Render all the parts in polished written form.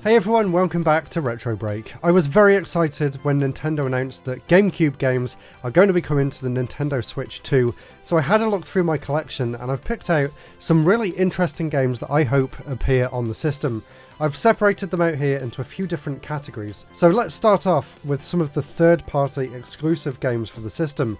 Hey everyone, welcome back to RetroBreak. I was very excited when Nintendo announced that GameCube games are going to be coming to the Nintendo Switch 2, so I had a look through my collection and I've picked out some really interesting games that I hope appear on the system. I've separated them out here into a few different categories, so let's start off with some of the third-party exclusive games for the system.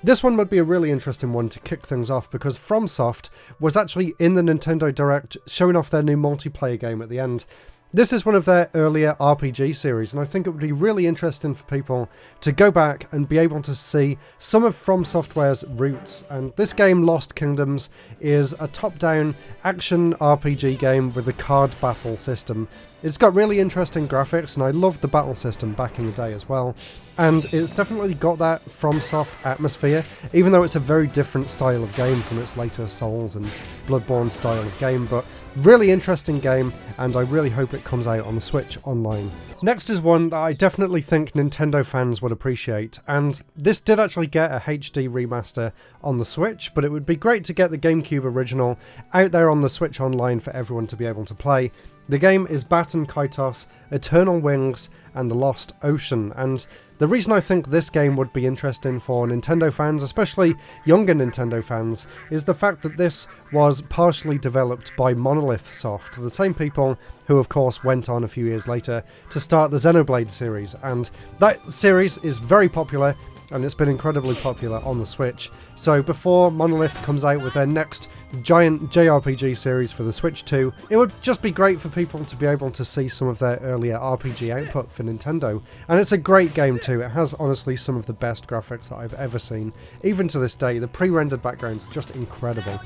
This one would be a really interesting one to kick things off because FromSoft was actually in the Nintendo Direct showing off their new multiplayer game at the end. This is one of their earlier RPG series, and I think it would be really interesting for people to go back and be able to see some of From Software's roots. And this game, Lost Kingdoms, is a top-down action RPG game with a card battle system. It's got really interesting graphics, and I loved the battle system back in the day as well. And it's definitely got that FromSoft atmosphere, even though it's a very different style of game from its later Souls and Bloodborne style of game, but really interesting game, and I really hope it comes out on the Switch online. Next is one that I definitely think Nintendo fans would appreciate, and this did actually get a HD remaster on the Switch, but it would be great to get the GameCube original out there on the Switch online for everyone to be able to play. The game is Baton Kaitos, Eternal Wings, and The Lost Ocean, and the reason I think this game would be interesting for Nintendo fans, especially younger Nintendo fans, is the fact that this was partially developed by Monolith Soft, the same people who of course went on a few years later to start the Xenoblade series, and that series is very popular and it's been incredibly popular on the Switch. So before Monolith comes out with their next giant JRPG series for the Switch 2, it would just be great for people to be able to see some of their earlier RPG output for Nintendo. And it's a great game too. It has honestly some of the best graphics that I've ever seen. Even to this day, the pre-rendered background's just incredible.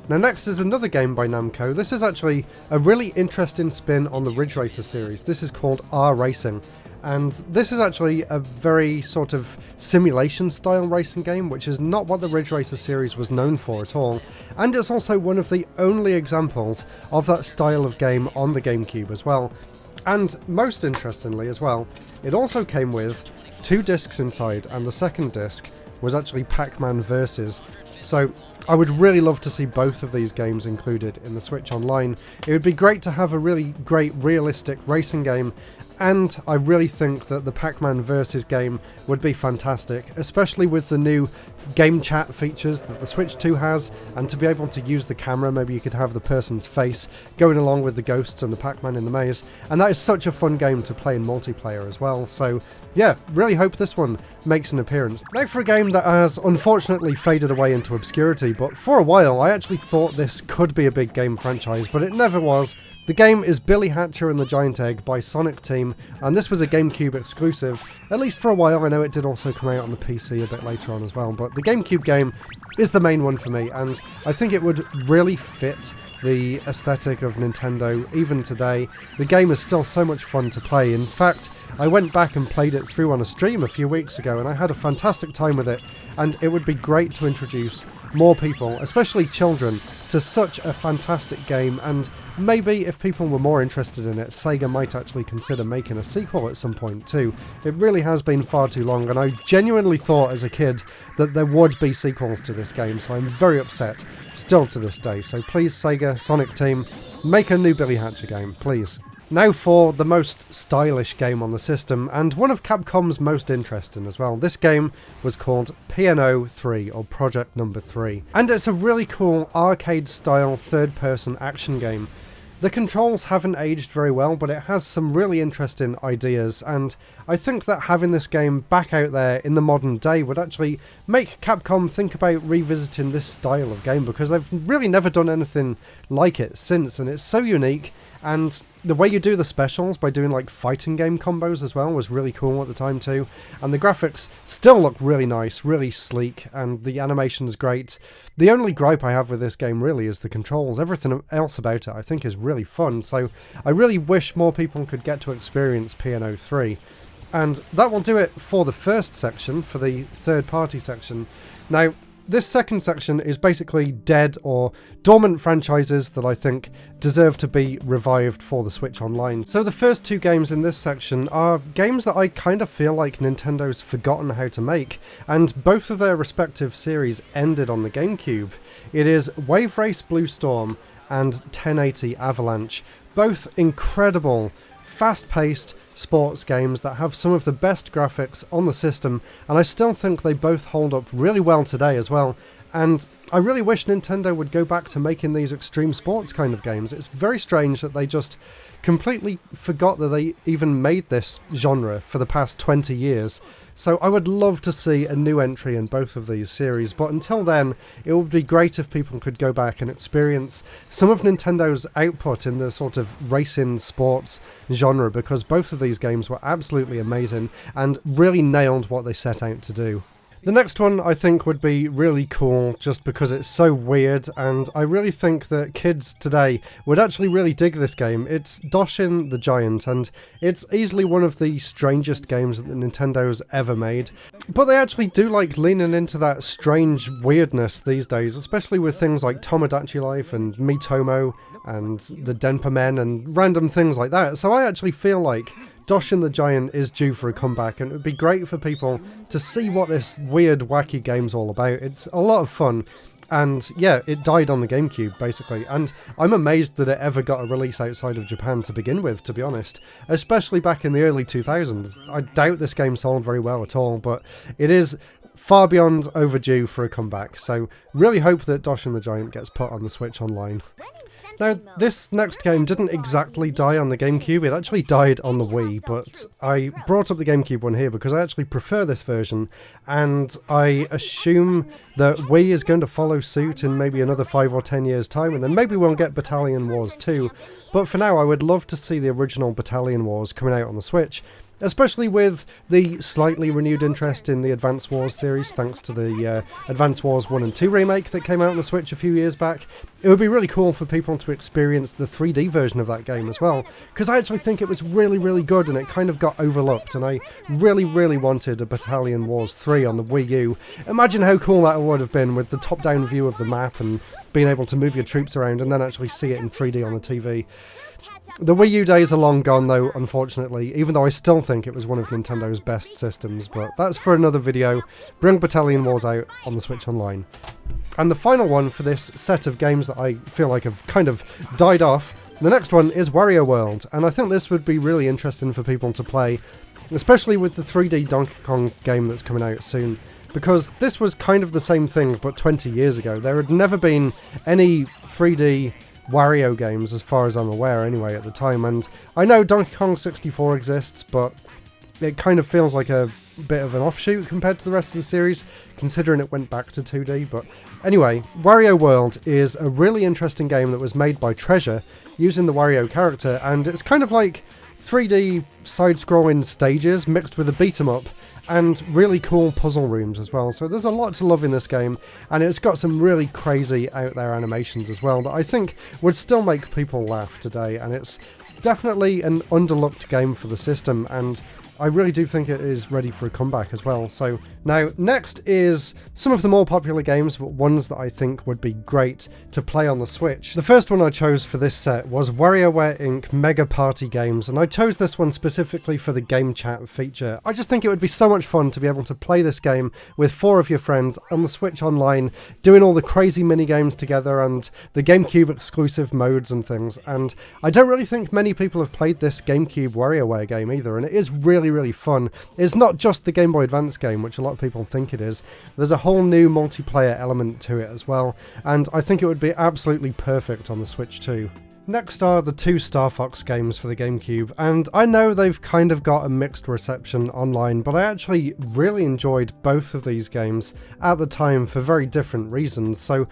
Now next is another game by Namco. This is actually a really interesting spin on the Ridge Racer series. This is called R Racing. And this is actually a very sort of simulation style racing game, which is not what the Ridge Racer series was known for at all, and it's also one of the only examples of that style of game on the GameCube as well. And most interestingly as well, it also came with 2 discs inside, and the second disc was actually Pac-Man Versus. So I would really love to see both of these games included in the Switch Online. It would be great to have a really great realistic racing game, and I really think that the Pac-Man Versus game would be fantastic, especially with the new game chat features that the Switch 2 has, and to be able to use the camera. Maybe you could have the person's face going along with the ghosts and the Pac-Man in the maze, and that is such a fun game to play in multiplayer as well. So yeah, really hope this one makes an appearance. Now for a game that has unfortunately faded away into obscurity, but for a while I actually thought this could be a big game franchise, but it never was. The game is Billy Hatcher and the Giant Egg by Sonic Team, and this was a GameCube exclusive, at least for a while. I know it did also come out on the PC a bit later on as well, but the GameCube game is the main one for me, and I think it would really fit the aesthetic of Nintendo even today. The game is still so much fun to play. In fact, I went back and played it through on a stream a few weeks ago, and I had a fantastic time with it, and it would be great to introduce more people, especially children, to such a fantastic game. And maybe if people were more interested in it, Sega might actually consider making a sequel at some point too. It really has been far too long, and I genuinely thought as a kid that there would be sequels to this game, so I'm very upset still to this day. So please, Sega, Sonic Team, make a new Billy Hatcher game, please. Now for the most stylish game on the system, and one of Capcom's most interesting as well. This game was called P&O 3, or Project Number 3, and it's a really cool arcade-style third-person action game. The controls haven't aged very well, but it has some really interesting ideas, and I think that having this game back out there in the modern day would actually make Capcom think about revisiting this style of game, because they've really never done anything like it since, and it's so unique. And the way you do the specials by doing like fighting game combos as well was really cool at the time too. And the graphics still look really nice, really sleek, and the animation's great. The only gripe I have with this game really is the controls. Everything else about it I think is really fun, so I really wish more people could get to experience P&O 3. And that will do it for the first section, for the third party section. Now, this second section is basically dead or dormant franchises that I think deserve to be revived for the Switch Online. So the first 2 games in this section are games that I kind of feel like Nintendo's forgotten how to make, and both of their respective series ended on the GameCube. It is Wave Race Blue Storm and 1080 Avalanche, both incredible fast-paced sports games that have some of the best graphics on the system, and I still think they both hold up really well today as well. And I really wish Nintendo would go back to making these extreme sports kind of games. It's very strange that they just completely forgot that they even made this genre for the past 20 years. So I would love to see a new entry in both of these series, but until then, it would be great if people could go back and experience some of Nintendo's output in the sort of racing sports genre, because both of these games were absolutely amazing and really nailed what they set out to do. The next one I think would be really cool just because it's so weird, and I really think that kids today would actually really dig this game. It's Dormant the Giant, and it's easily one of the strangest games that Nintendo's ever made. But they actually do like leaning into that strange weirdness these days, especially with things like Tomodachi Life and Miitomo and the Denpa Men and random things like that. So I actually feel like Dormant the Giant is due for a comeback, and it would be great for people to see what this weird, wacky game's all about. It's a lot of fun, and yeah, it died on the GameCube, basically, and I'm amazed that it ever got a release outside of Japan to begin with, to be honest, especially back in the early 2000s. I doubt this game sold very well at all, but it is far beyond overdue for a comeback, so really hope that Dormant the Giant gets put on the Switch Online. Now, this next game didn't exactly die on the GameCube, it actually died on the Wii, but I brought up the GameCube one here because I actually prefer this version, and I assume that Wii is going to follow suit in maybe another 5 or 10 years' time, and then maybe we'll get Battalion Wars 2, but for now I would love to see the original Battalion Wars coming out on the Switch, especially with the slightly renewed interest in the Advance Wars series thanks to the Advance Wars 1 and 2 remake that came out on the Switch a few years back. It would be really cool for people to experience the 3D version of that game as well, because I actually think it was really, really good and it kind of got overlooked, and I really, really wanted a Battalion Wars 3 on the Wii U. Imagine how cool that would have been with the top-down view of the map and being able to move your troops around and then actually see it in 3D on the TV. The Wii U days are long gone though, unfortunately, even though I still think it was one of Nintendo's best systems, but that's for another video. Bring Battalion Wars out on the Switch Online. And the final one for this set of games that I feel like have kind of died off, the next one is Wario World, and I think this would be really interesting for people to play, especially with the 3D Donkey Kong game that's coming out soon, because this was kind of the same thing but 20 years ago. There had never been any 3D Wario games, as far as I'm aware anyway, at the time, and I know Donkey Kong 64 exists, but it kind of feels like a bit of an offshoot compared to the rest of the series, considering it went back to 2D, but anyway, Wario World is a really interesting game that was made by Treasure, using the Wario character, and it's kind of like 3D side-scrolling stages mixed with a beat-em-up, and really cool puzzle rooms as well. So there's a lot to love in this game, and it's got some really crazy out there animations as well that I think would still make people laugh today, and it's definitely an underlooked game for the system, and I really do think it is ready for a comeback as well. So now, next is some of the more popular games, but ones that I think would be great to play on the Switch. The first one I chose for this set was WarioWare Inc. Mega Party Games, and I chose this one specifically for the game chat feature. I just think it would be so much fun to be able to play this game with 4 of your friends on the Switch Online, doing all the crazy mini-games together and the GameCube exclusive modes and things, and I don't really think many people have played this GameCube WarioWare game either, and it is really fun. It's not just the Game Boy Advance game, which a lot of people think it is. There's a whole new multiplayer element to it as well, and I think it would be absolutely perfect on the Switch too. Next are the 2 Star Fox games for the GameCube, and I know they've kind of got a mixed reception online, but I actually really enjoyed both of these games at the time for very different reasons. So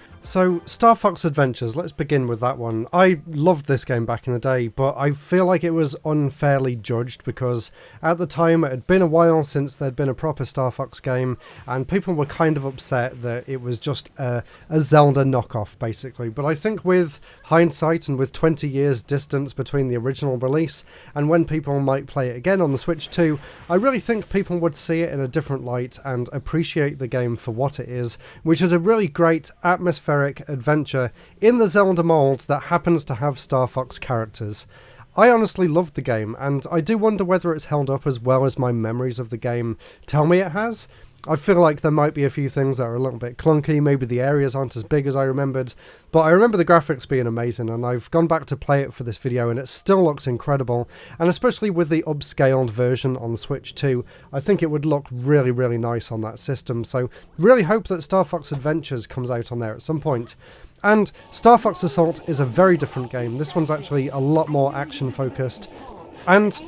Star Fox Adventures, let's begin with that one. I loved this game back in the day, but I feel like it was unfairly judged because at the time it had been a while since there'd been a proper Star Fox game, and people were kind of upset that it was just a Zelda knockoff, basically. But I think with hindsight and with 20 years distance between the original release and when people might play it again on the Switch 2, I really think people would see it in a different light and appreciate the game for what it is, which is a really great atmospheric adventure in the Zelda mold that happens to have Star Fox characters. I honestly loved the game, and I do wonder whether it's held up as well as my memories of the game tell me it has. I feel like there might be a few things that are a little bit clunky, maybe the areas aren't as big as I remembered, but I remember the graphics being amazing, and I've gone back to play it for this video and it still looks incredible, and especially with the upscaled version on the Switch 2, I think it would look really, really nice on that system, so really hope that Star Fox Adventures comes out on there at some point. And Star Fox Assault is a very different game. This one's actually a lot more action focused, and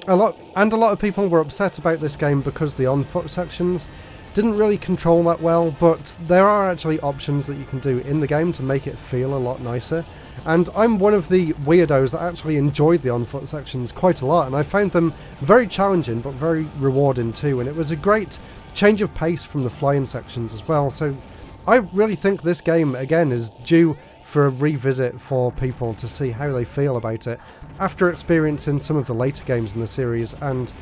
a lot of people were upset about this game because the on-foot sections didn't really control that well, but there are actually options that you can do in the game to make it feel a lot nicer. And I'm one of the weirdos that actually enjoyed the on-foot sections quite a lot, and I found them very challenging but very rewarding too, and it was a great change of pace from the flying sections as well. So I really think this game, again, is due for a revisit for people to see how they feel about it after experiencing some of the later games in the series, and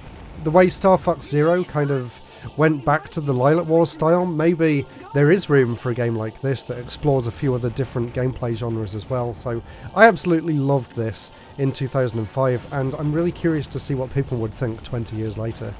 the way Star Fox Zero kind of went back to the Lilac Wars style. Maybe there is room for a game like this that explores a few other different gameplay genres as well. So I absolutely loved this in 2005, and I'm really curious to see what people would think 20 years later.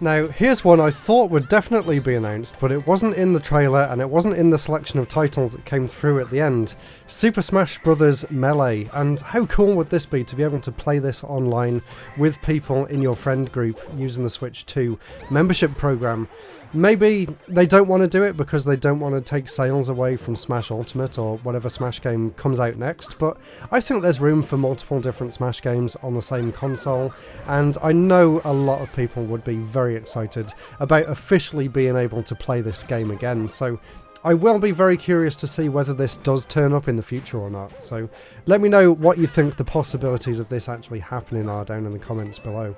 Now, here's one I thought would definitely be announced, but it wasn't in the trailer and it wasn't in the selection of titles that came through at the end. Super Smash Bros. Melee, and how cool would this be to be able to play this online with people in your friend group using the Switch 2 membership program. Maybe they don't want to do it because they don't want to take sales away from Smash Ultimate or whatever Smash game comes out next, but I think there's room for multiple different Smash games on the same console, and I know a lot of people would be very excited about officially being able to play this game again, so I will be very curious to see whether this does turn up in the future or not. So let me know what you think the possibilities of this actually happening are down in the comments below.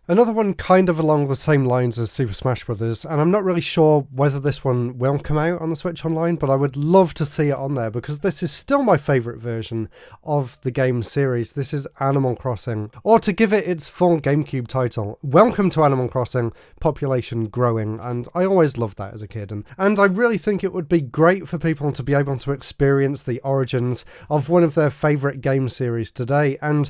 Another one kind of along the same lines as Super Smash Bros., and I'm not really sure whether this one will come out on the Switch Online, but I would love to see it on there because this is still my favourite version of the game series. This is Animal Crossing, or to give it its full GameCube title, Welcome to Animal Crossing, Population Growing, and I always loved that as a kid, and I really think it would be great for people to be able to experience the origins of one of their favourite game series today, and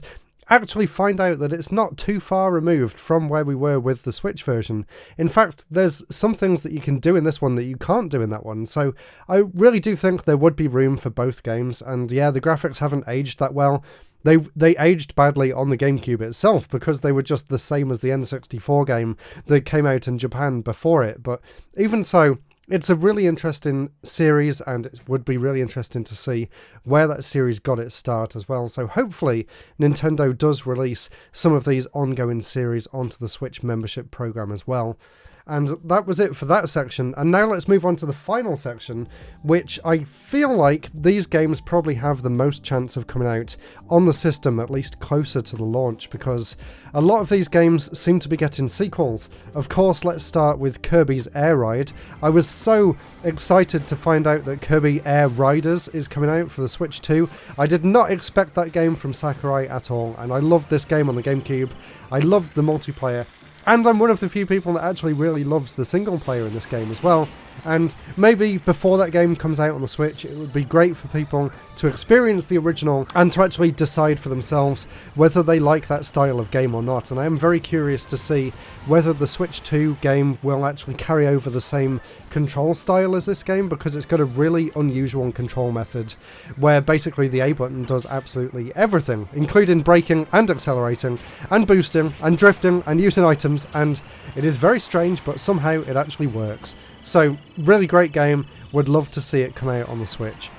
actually find out that it's not too far removed from where we were with the Switch version. In fact, there's some things that you can do in this one that you can't do in that one, so I really do think there would be room for both games, and yeah, the graphics haven't aged that well. They aged badly on the GameCube itself because they were just the same as the N64 game that came out in Japan before it, but even so, it's a really interesting series, and it would be really interesting to see where that series got its start as well. So hopefully Nintendo does release some of these ongoing series onto the Switch membership program as well. And that was it for that section, and now let's move on to the final section, which I feel like these games probably have the most chance of coming out on the system, at least closer to the launch, because a lot of these games seem to be getting sequels. Of course, let's start with Kirby's Air Ride. I was so excited to find out that Kirby Air Riders is coming out for the Switch 2. I did not expect that game from Sakurai at all, and I loved this game on the GameCube. I loved the multiplayer. And I'm one of the few people that actually really loves the single player in this game as well. And maybe before that game comes out on the Switch, it would be great for people to experience the original and to actually decide for themselves whether they like that style of game or not. And I am very curious to see whether the Switch 2 game will actually carry over the same control style as this game, because it's got a really unusual control method where basically the A button does absolutely everything, including braking and accelerating and boosting and drifting and using items, and it is very strange, but somehow it actually works. So, really great game, would love to see it come out on the Switch.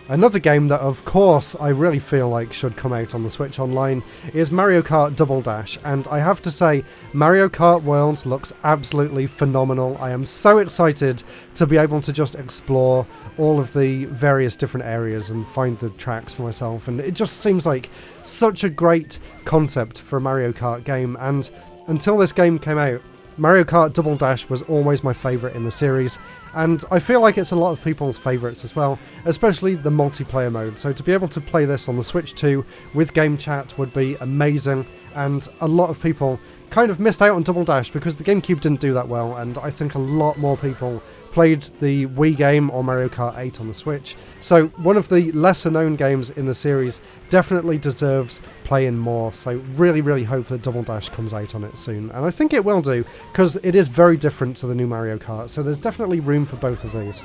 Another game that of course I really feel like should come out on the Switch Online is Mario Kart Double Dash, and I have to say Mario Kart World looks absolutely phenomenal. I am so excited to be able to just explore all of the various different areas and find the tracks for myself, and it just seems like such a great concept for a Mario Kart game, and until this game came out, Mario Kart Double Dash was always my favourite in the series, and I feel like it's a lot of people's favourites as well, especially the multiplayer mode, so to be able to play this on the Switch 2 with game chat would be amazing, and a lot of people kind of missed out on Double Dash because the GameCube didn't do that well, and I think a lot more people played the Wii game or Mario Kart 8 on the Switch. So one of the lesser known games in the series definitely deserves playing more. So really hope that Double Dash comes out on it soon. And I think it will do, because it is very different to the new Mario Kart. So there's definitely room for both of these.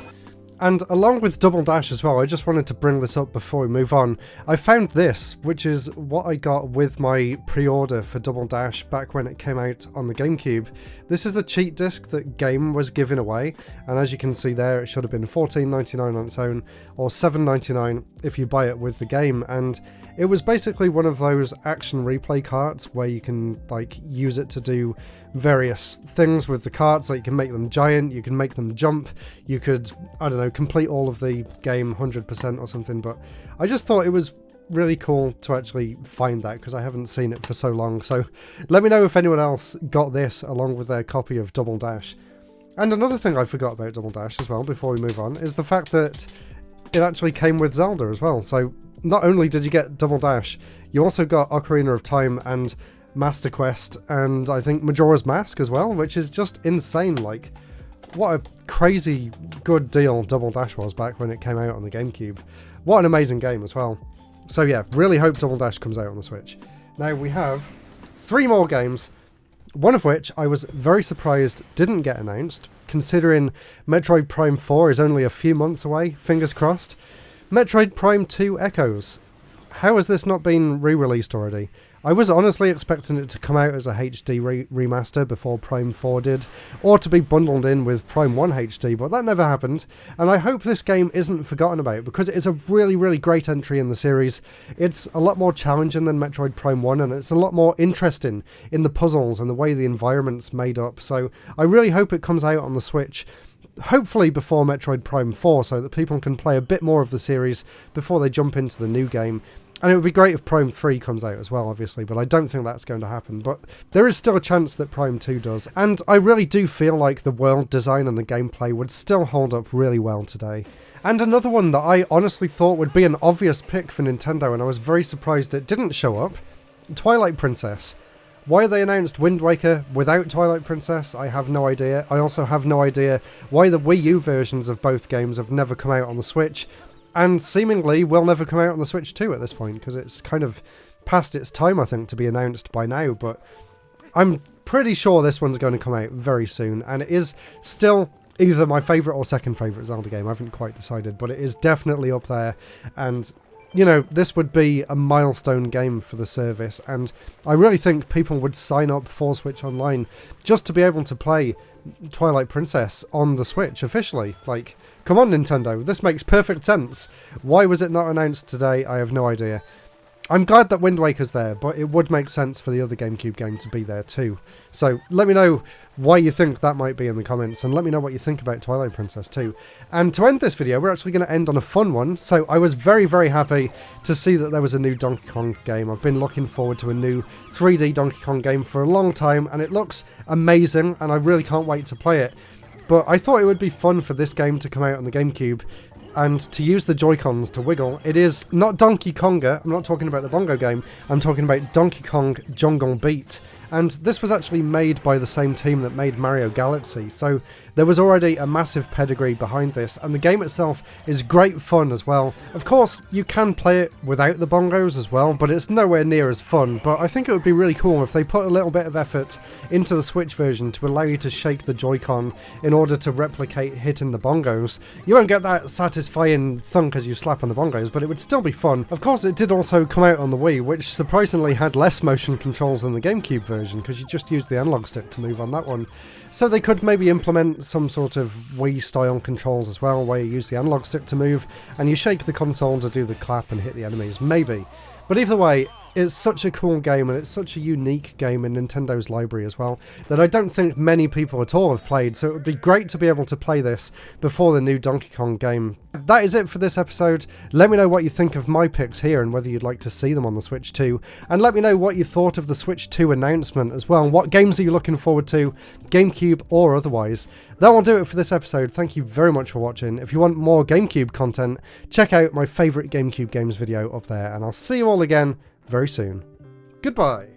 And along with Double Dash as well, I just wanted to bring this up before we move on. I found this, which is what I got with my pre-order for Double Dash back when it came out on the GameCube. This is the cheat disc that Game was giving away, and as you can see there, it should have been $14.99 on its own, or $7.99 if you buy it with the game. And it was basically one of those action replay carts where you can like use it to do various things with the carts. Like you can make them giant, you can make them jump, you could, I don't know, complete all of the game 100% or something. But I just thought it was really cool to actually find that, because I haven't seen it for so long. So let me know if anyone else got this along with their copy of Double Dash. And another thing I forgot about Double Dash as well before we move on is the fact that it actually came with Zelda as well. So not only did you get Double Dash, you also got Ocarina of Time and Master Quest, and I think Majora's Mask as well, which is just insane. Like, what a crazy good deal Double Dash was back when it came out on the GameCube. What an amazing game as well. So yeah, really hope Double Dash comes out on the Switch. Now we have 3 more games, one of which I was very surprised didn't get announced, considering Metroid Prime 4 is only a few months away, fingers crossed. Metroid Prime 2 Echoes. How has this not been re-released already? I was honestly expecting it to come out as a HD remaster before Prime 4 did, or to be bundled in with Prime 1 HD, but that never happened, and I hope this game isn't forgotten about, because it is a really great entry in the series. It's a lot more challenging than Metroid Prime 1, and it's a lot more interesting in the puzzles and the way the environment's made up, so I really hope it comes out on the Switch, hopefully before Metroid Prime 4, so that people can play a bit more of the series before they jump into the new game. And it would be great if Prime 3 comes out as well, obviously, but I don't think that's going to happen. But there is still a chance that Prime 2 does. And I really do feel like the world design and the gameplay would still hold up really well today. And another one that I honestly thought would be an obvious pick for Nintendo, and I was very surprised it didn't show up, Twilight Princess. Why they announced Wind Waker without Twilight Princess, I have no idea. I also have no idea why the Wii U versions of both games have never come out on the Switch, and seemingly will never come out on the Switch 2 at this point, because it's kind of past its time, I think, to be announced by now, but I'm pretty sure this one's going to come out very soon, and it is still either my favourite or second favourite Zelda game. I haven't quite decided, but it is definitely up there, and you know, this would be a milestone game for the service, and I really think people would sign up for Switch Online just to be able to play Twilight Princess on the Switch officially. Like, come on Nintendo, this makes perfect sense. Why was it not announced today? I have no idea. I'm glad that Wind Waker's there, but it would make sense for the other GameCube game to be there too. So let me know why you think that might be in the comments, and let me know what you think about Twilight Princess too. And to end this video, we're actually going to end on a fun one. So I was very happy to see that there was a new Donkey Kong game. I've been looking forward to a new 3D Donkey Kong game for a long time, and it looks amazing, and I really can't wait to play it. But I thought it would be fun for this game to come out on the GameCube, and to use the Joy-Cons to wiggle. It is not Donkey Konga, I'm not talking about the bongo game, I'm talking about Donkey Kong Jungle Beat. And this was actually made by the same team that made Mario Galaxy, so there was already a massive pedigree behind this, and the game itself is great fun as well. Of course, you can play it without the bongos as well, but it's nowhere near as fun. But I think it would be really cool if they put a little bit of effort into the Switch version to allow you to shake the Joy-Con in order to replicate hitting the bongos. You won't get that satisfying thunk as you slap on the bongos, but it would still be fun. Of course, it did also come out on the Wii, which surprisingly had less motion controls than the GameCube version, because you just used the analog stick to move on that one. So they could maybe implement some sort of Wii-style controls as well, where you use the analog stick to move, and you shake the console to do the clap and hit the enemies, maybe. But either way, it's such a cool game, and it's such a unique game in Nintendo's library as well, that I don't think many people at all have played, so it would be great to be able to play this before the new Donkey Kong game. That is it for this episode. Let me know what you think of my picks here, and whether you'd like to see them on the Switch 2, and let me know what you thought of the Switch 2 announcement as well. What games are you looking forward to, GameCube or otherwise? That will do it for this episode. Thank you very much for watching. If you want more GameCube content, check out my favourite GameCube games video up there, and I'll see you all again very soon. Goodbye.